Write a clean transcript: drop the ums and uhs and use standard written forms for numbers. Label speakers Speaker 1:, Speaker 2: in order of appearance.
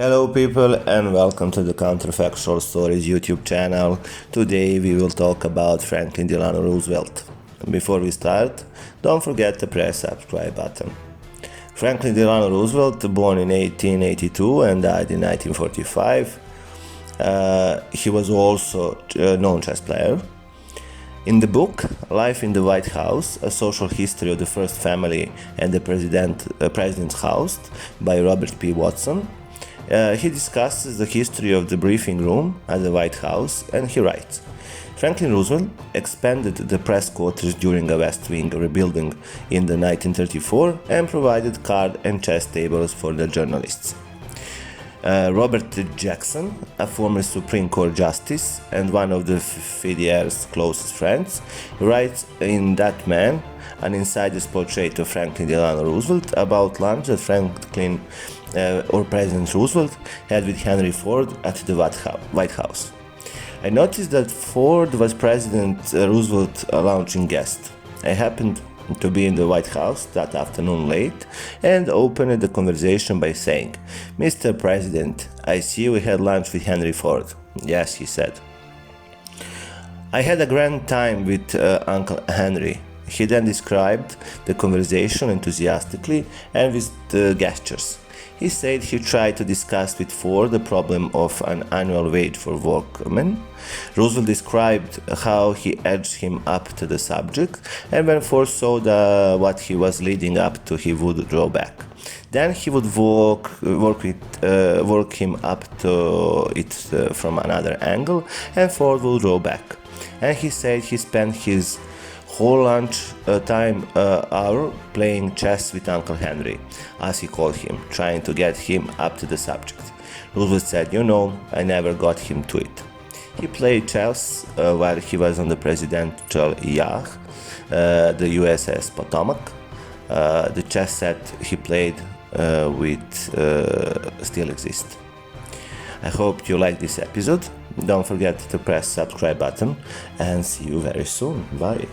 Speaker 1: Hello people and welcome to the Counterfactual Stories YouTube channel. Today we will talk about Franklin Delano Roosevelt. Before we start, don't forget to press subscribe button. Franklin Delano Roosevelt, born in 1882 and died in 1945. He was also a known chess player. In the book, Life in the White House, A Social History of the First Family and the President's House by Robert P. Watson, he discusses the history of the briefing room at the White House, and he writes, Franklin Roosevelt expanded the press quarters during a West Wing rebuilding in the 1934 and provided card and chess tables for the journalists. Robert Jackson, a former Supreme Court justice and one of the Fidier's closest friends, writes in That Man, an insider's portrait of Franklin Delano Roosevelt about lunch that Franklin or President Roosevelt had with Henry Ford at the White House. I noticed that Ford was President Roosevelt's launching guest. I happened to be in the White House that afternoon late and opened the conversation by saying, "Mr. President, I see we had lunch with Henry Ford." "Yes," he said. "I had a grand time with Uncle Henry." He then described the conversation enthusiastically and with gestures. He said he tried to discuss with Ford the problem of an annual wage for workmen. Roosevelt described how he edged him up to the subject, and when Ford saw what he was leading up to, he would draw back. Then he would work him up to it from another angle, and Ford would draw back. And he said he spent his whole lunch time hour playing chess with Uncle Henry, as he called him, trying to get him up to the subject. Roosevelt said, I never got him to it. He played chess while he was on the presidential yacht, the USS Potomac. The chess set he played with still exists. I hope you like this episode. Don't forget to press subscribe button and see you very soon. Bye.